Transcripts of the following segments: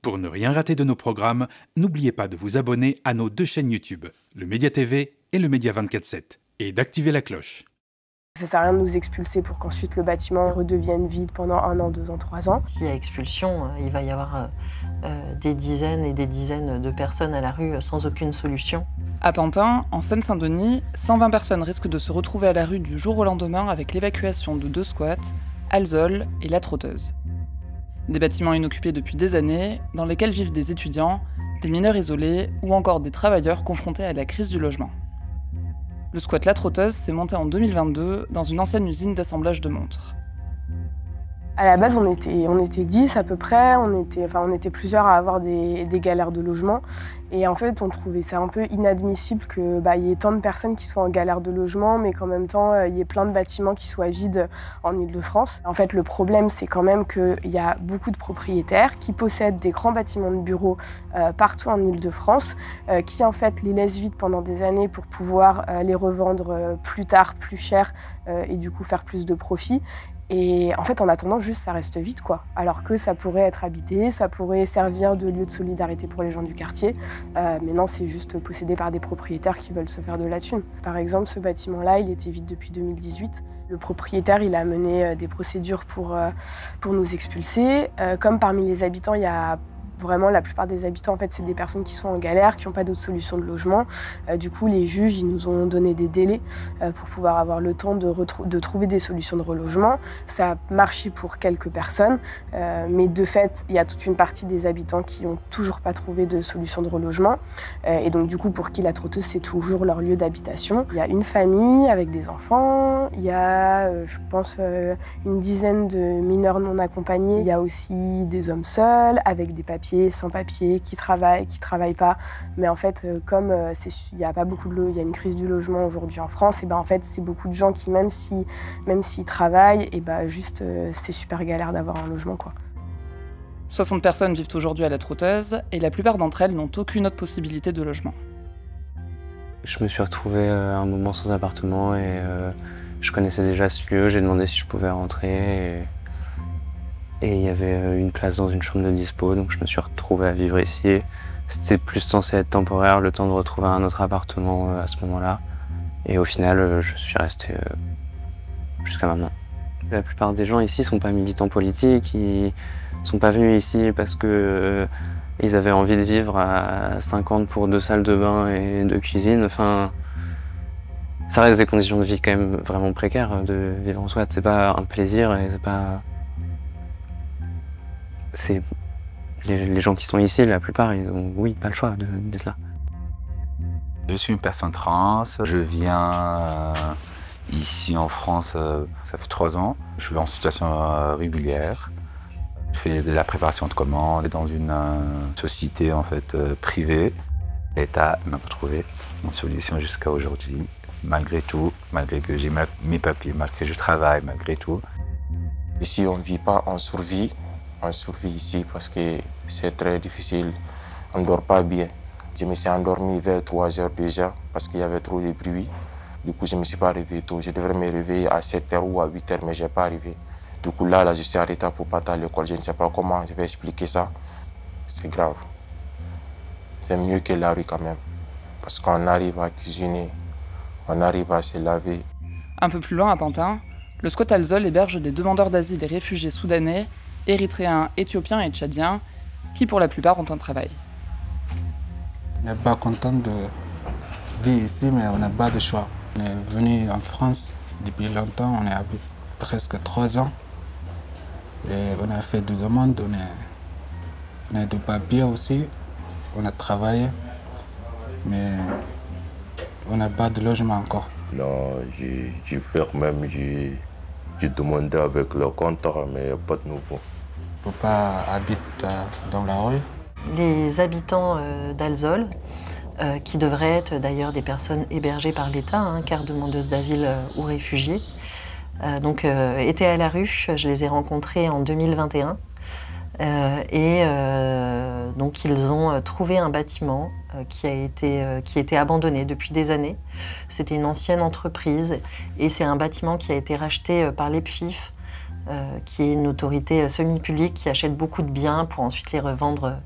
Pour ne rien rater de nos programmes, n'oubliez pas de vous abonner à nos deux chaînes YouTube, le Média TV et le Média 24/7, et d'activer la cloche. Ça sert à rien de nous expulser pour qu'ensuite le bâtiment redevienne vide pendant 1 an, 2 ans, 3 ans. S'il y a expulsion, il va y avoir des dizaines et des dizaines de personnes à la rue sans aucune solution. À Pantin, en Seine-Saint-Denis, 120 personnes risquent de se retrouver à la rue du jour au lendemain avec l'évacuation de 2 squats, Alzol et La Trotteuse. Des bâtiments inoccupés depuis des années, dans lesquels vivent des étudiants, des mineurs isolés ou encore des travailleurs confrontés à la crise du logement. Le squat La Trotteuse s'est monté en 2022 dans une ancienne usine d'assemblage de montres. À la base, on était 10 à peu près, on était plusieurs à avoir des galères de logement. Et en fait, on trouvait ça un peu inadmissible qu'il y ait tant de personnes qui soient en galère de logement, mais qu'en même temps, il y ait plein de bâtiments qui soient vides en Île-de-France. En fait, le problème, c'est quand même qu'il y a beaucoup de propriétaires qui possèdent des grands bâtiments de bureaux partout en Île-de-France, qui en fait les laissent vides pendant des années pour pouvoir les revendre plus tard, plus cher, et du coup faire plus de profit. Et en fait, en attendant, juste ça reste vide, quoi. Alors que ça pourrait être habité, ça pourrait servir de lieu de solidarité pour les gens du quartier. Mais non, c'est juste possédé par des propriétaires qui veulent se faire de la thune. Par exemple, ce bâtiment-là, il était vide depuis 2018. Le propriétaire, il a mené des procédures pour nous expulser. Comme parmi les habitants, il y a vraiment, la plupart des habitants, en fait, c'est des personnes qui sont en galère, qui n'ont pas d'autre solution de logement. Du coup, les juges, ils nous ont donné des délais pour pouvoir avoir le temps de trouver des solutions de relogement. Ça a marché pour quelques personnes, mais de fait, il y a toute une partie des habitants qui n'ont toujours pas trouvé de solution de relogement. Et donc, du coup, pour qui La Trotteuse, c'est toujours leur lieu d'habitation. Il y a une famille avec des enfants, il y a, je pense, une dizaine de mineurs non accompagnés. Il y a aussi des hommes seuls, avec des papiers, sans papier, qui travaillent pas. Mais en fait, comme il n'y a pas beaucoup de il y a une crise du logement aujourd'hui en France, et en fait, c'est beaucoup de gens qui, même s'ils travaillent, et juste c'est super galère d'avoir un logement, quoi. 60 personnes vivent aujourd'hui à La Trotteuse, et la plupart d'entre elles n'ont aucune autre possibilité de logement. Je me suis retrouvé un moment sans appartement et je connaissais déjà ce lieu, j'ai demandé si je pouvais rentrer. Et il y avait une place dans une chambre de dispo, donc je me suis retrouvé à vivre ici. C'était plus censé être temporaire, le temps de retrouver un autre appartement à ce moment-là. Et au final, je suis resté jusqu'à maintenant. La plupart des gens ici ne sont pas militants politiques, ils ne sont pas venus ici parce que ils avaient envie de vivre à 50 pour 2 salles de bain et 2 cuisines. Enfin, ça reste des conditions de vie quand même vraiment précaires de vivre en squat. C'est pas un plaisir et c'est pas... Les gens qui sont ici, la plupart, ils ont, oui, pas le choix d'être là. Je suis une personne trans, je viens ici en France, ça fait 3 ans. Je suis en situation régulière. Je fais de la préparation de commandes dans une société en fait, privée. L'État n'a pas trouvé une solution jusqu'à aujourd'hui. Malgré tout, malgré que j'ai mes papiers, malgré que je travaille, malgré tout. Ici, on ne vit pas en survie. On survit ici parce que c'est très difficile. On ne dort pas bien. Je me suis endormi vers 3 heures déjà parce qu'il y avait trop de bruit. Du coup, je ne me suis pas réveillé tôt. Je devrais me réveiller à 7 h ou à 8 h, mais je n'ai pas arrivé. Du coup, là, je suis arrêté pour partir à l'école. Je ne sais pas comment je vais expliquer ça. C'est grave. C'est mieux que la rue quand même. Parce qu'on arrive à cuisiner, on arrive à se laver. Un peu plus loin, à Pantin, le squat Alzol héberge des demandeurs d'asile et réfugiés soudanais, érythréens, éthiopiens et tchadiens, qui pour la plupart ont un travail. On n'est pas content de vivre ici, mais on n'a pas de choix. On est venu en France depuis longtemps, on est habité presque 3 ans. Et on a fait des demandes, on a des papiers aussi, on a travaillé, mais on n'a pas de logement encore. Non, j'ai fait même, j'ai demandé avec le contrat, mais il n'y a pas de nouveau. On ne peut pas habiter dans la rue. Les habitants d'Alzol, qui devraient être d'ailleurs des personnes hébergées par l'État, car demandeuses d'asile ou réfugiés, étaient à la rue. Je les ai rencontrés en 2021. Donc ils ont trouvé un bâtiment qui était abandonné depuis des années. C'était une ancienne entreprise et c'est un bâtiment qui a été racheté par l'EPFIF qui est une autorité semi-publique qui achète beaucoup de biens pour ensuite les revendre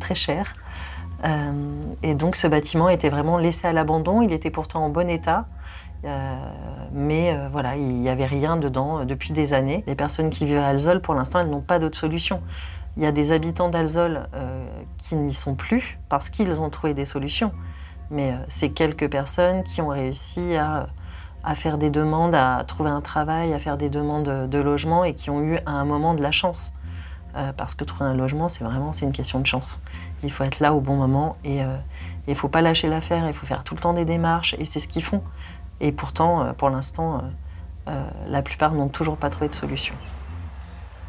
très cher. Et donc ce bâtiment était vraiment laissé à l'abandon, il était pourtant en bon état. Mais voilà, il n'y avait rien dedans depuis des années. Les personnes qui vivent à Alzol, pour l'instant, elles n'ont pas d'autre solution. Il y a des habitants d'Alzol qui n'y sont plus parce qu'ils ont trouvé des solutions. Mais c'est quelques personnes qui ont réussi à faire des demandes, à trouver un travail, à faire des demandes de logement et qui ont eu à un moment de la chance. Parce que trouver un logement, c'est une question de chance. Il faut être là au bon moment et il ne faut pas lâcher l'affaire, il faut faire tout le temps des démarches et c'est ce qu'ils font. Et pourtant, pour l'instant, la plupart n'ont toujours pas trouvé de solution.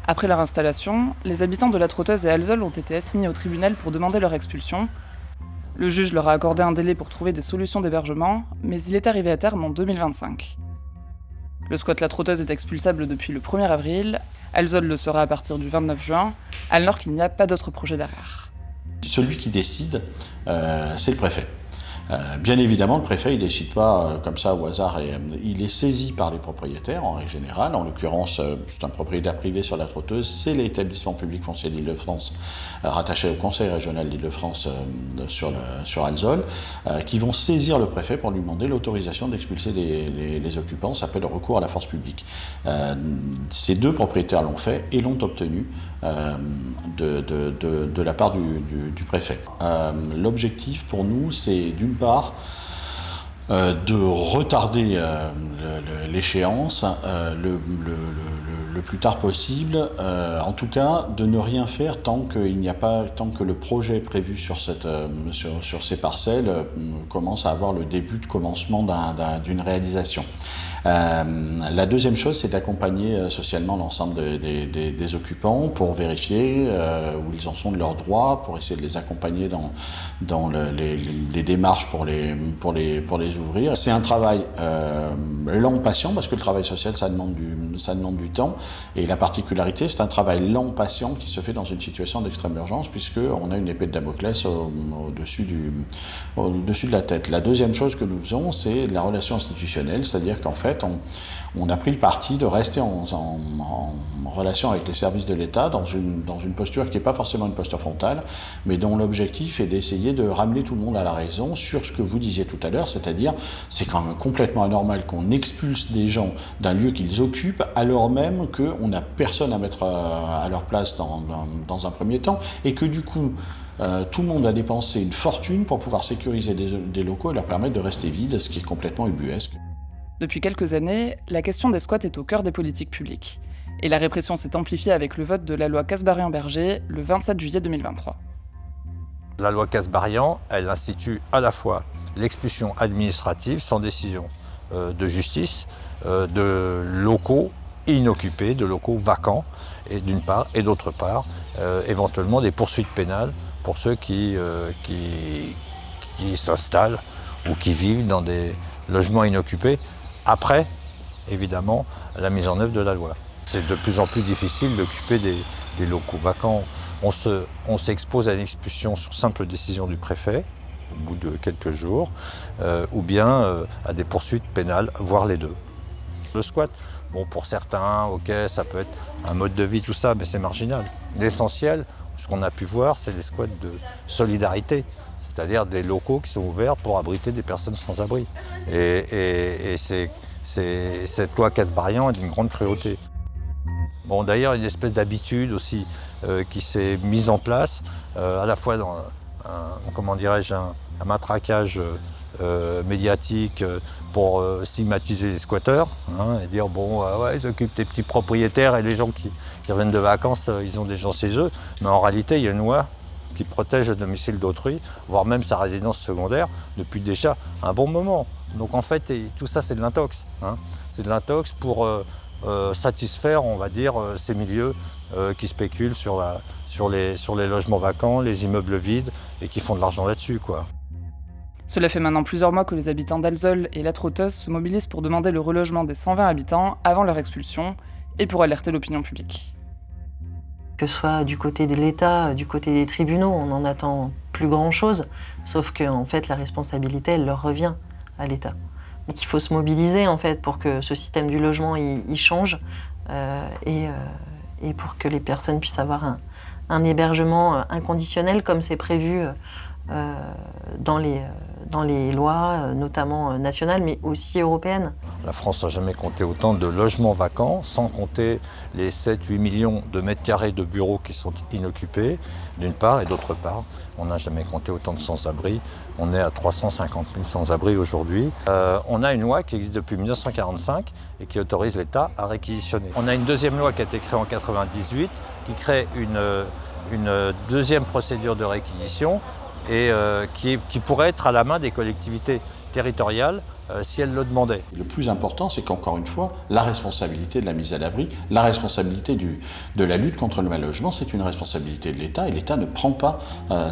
Après leur installation, les habitants de La Trotteuse et Alzol ont été assignés au tribunal pour demander leur expulsion. Le juge leur a accordé un délai pour trouver des solutions d'hébergement, mais il est arrivé à terme en 2025. Le squat La Trotteuse est expulsable depuis le 1er avril, Alzol le sera à partir du 29 juin, alors qu'il n'y a pas d'autre projet derrière. Celui qui décide, c'est le préfet. Bien évidemment, le préfet il ne décide pas comme ça au hasard, et il est saisi par les propriétaires en règle générale. En l'occurrence, c'est un propriétaire privé sur La Trotteuse, c'est l'établissement public foncier d'Île-de-France, rattaché au conseil régional d'Île-de-France sur Alzol, qui vont saisir le préfet pour lui demander l'autorisation d'expulser les occupants. Ça s'appelle le recours à la force publique. Ces deux propriétaires l'ont fait et l'ont obtenu de la part du préfet. L'objectif pour nous, c'est d'une part de retarder l'échéance le plus tard possible, en tout cas de ne rien faire tant que le projet prévu sur ces parcelles commence à avoir le début de commencement d'une réalisation. La deuxième chose, c'est d'accompagner socialement l'ensemble des occupants pour vérifier où ils en sont de leurs droits, pour essayer de les accompagner dans les démarches pour les ouvrir. C'est un travail lent, patient, parce que le travail social, ça demande du temps. Et la particularité, c'est un travail lent, patient, qui se fait dans une situation d'extrême urgence, puisqu'on a une épée de Damoclès au-dessus de la tête. La deuxième chose que nous faisons, c'est la relation institutionnelle, c'est-à-dire qu'en fait, on a pris le parti de rester en relation avec les services de l'État dans une posture qui n'est pas forcément une posture frontale, mais dont l'objectif est d'essayer de ramener tout le monde à la raison sur ce que vous disiez tout à l'heure, c'est-à-dire c'est quand même complètement anormal qu'on expulse des gens d'un lieu qu'ils occupent alors même qu'on n'a personne à mettre à leur place dans un premier temps, et que du coup, tout le monde a dépensé une fortune pour pouvoir sécuriser des locaux et leur permettre de rester vides, ce qui est complètement ubuesque. Depuis quelques années, la question des squats est au cœur des politiques publiques. Et la répression s'est amplifiée avec le vote de la loi Kasbarian-Berger le 27 juillet 2023. La loi Kasbarian, elle institue à la fois l'expulsion administrative sans décision de justice de locaux inoccupés, de locaux vacants, et d'une part, et d'autre part, éventuellement des poursuites pénales pour ceux qui s'installent ou qui vivent dans des logements inoccupés, après, évidemment, la mise en œuvre de la loi. C'est de plus en plus difficile d'occuper des locaux vacants. On s'expose à une expulsion sur simple décision du préfet, au bout de quelques jours, ou bien à des poursuites pénales, voire les deux. Le squat, bon, pour certains, ok, ça peut être un mode de vie, tout ça, mais c'est marginal. L'essentiel, ce qu'on a pu voir, c'est des squats de solidarité, c'est-à-dire des locaux qui sont ouverts pour abriter des personnes sans abri. Et cette loi Kasbarian est d'une grande cruauté. Bon, d'ailleurs, il y a une espèce d'habitude aussi qui s'est mise en place, à la fois dans un matraquage médiatique pour stigmatiser les squatteurs, et dire bon, ouais, ils occupent des petits propriétaires et les gens qui reviennent de vacances, ils ont des gens chez eux. Mais en réalité, il y a une loi qui protège le domicile d'autrui, voire même sa résidence secondaire, depuis déjà un bon moment. Donc en fait, tout ça, c'est de l'intox. C'est de l'intox pour satisfaire, on va dire, ces milieux qui spéculent sur les logements vacants, les immeubles vides, et qui font de l'argent là-dessus, quoi. Cela fait maintenant plusieurs mois que les habitants d'Alzol et La Trotteuse se mobilisent pour demander le relogement des 120 habitants avant leur expulsion, et pour alerter l'opinion publique. Que ce soit du côté de l'État, du côté des tribunaux, on n'en attend plus grand-chose, sauf qu'en fait, la responsabilité, elle leur revient à l'État. Donc il faut se mobiliser, en fait, pour que ce système du logement, il change, et pour que les personnes puissent avoir un hébergement inconditionnel comme c'est prévu dans les lois, notamment nationales, mais aussi européennes. La France n'a jamais compté autant de logements vacants, sans compter les 7-8 millions de mètres carrés de bureaux qui sont inoccupés, d'une part, et d'autre part, on n'a jamais compté autant de sans-abri. On est à 350 000 sans-abri aujourd'hui. On a une loi qui existe depuis 1945 et qui autorise l'État à réquisitionner. On a une deuxième loi qui a été créée en 1998 qui crée une deuxième procédure de réquisition et qui pourrait être à la main des collectivités territoriales si elles le demandaient. Le plus important, c'est qu'encore une fois, la responsabilité de la mise à l'abri, la responsabilité de la lutte contre le mal-logement, c'est une responsabilité de l'État et l'État ne prend pas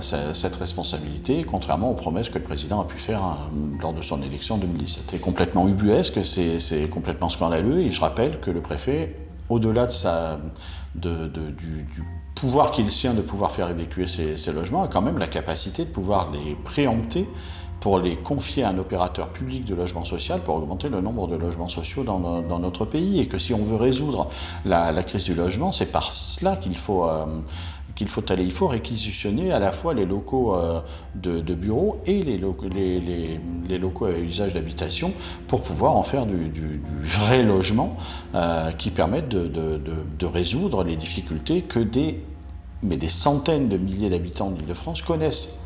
cette responsabilité, contrairement aux promesses que le président a pu faire lors de son élection en 2017. C'est complètement ubuesque, c'est complètement scandaleux et je rappelle que le préfet, au-delà du pouvoir qu'il tient de pouvoir faire évacuer ces logements, a quand même la capacité de pouvoir les préempter pour les confier à un opérateur public de logement social pour augmenter le nombre de logements sociaux dans notre pays. Et que si on veut résoudre la crise du logement, c'est par cela qu'il faut aller. Il faut réquisitionner à la fois les locaux de bureaux et les locaux à usage d'habitation pour pouvoir en faire du vrai logement qui permette de résoudre les difficultés que des centaines de milliers d'habitants d'Île-de-France connaissent.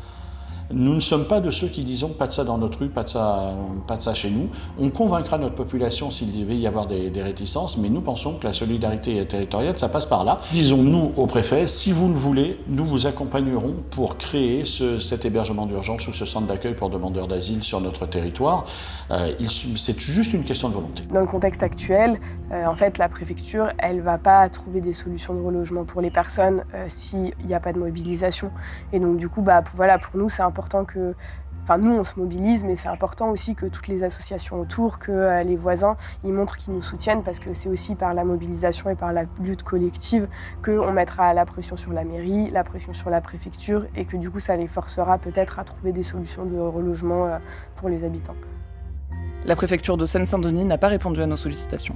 Nous ne sommes pas de ceux qui disons pas de ça dans notre rue, pas de ça chez nous. On convaincra notre population s'il devait y avoir des réticences, mais nous pensons que la solidarité territoriale, ça passe par là. Disons-nous au préfet, si vous le voulez, nous vous accompagnerons pour créer cet hébergement d'urgence ou ce centre d'accueil pour demandeurs d'asile sur notre territoire. C'est juste une question de volonté. Dans le contexte actuel, en fait, la préfecture, elle ne va pas trouver des solutions de relogement pour les personnes s'il n'y a pas de mobilisation. Et donc, du coup, voilà, pour nous, c'est important que, nous on se mobilise, mais c'est important aussi que toutes les associations autour, que les voisins, ils montrent qu'ils nous soutiennent parce que c'est aussi par la mobilisation et par la lutte collective qu'on mettra la pression sur la mairie, la pression sur la préfecture et que du coup ça les forcera peut-être à trouver des solutions de relogement pour les habitants. La préfecture de Seine-Saint-Denis n'a pas répondu à nos sollicitations.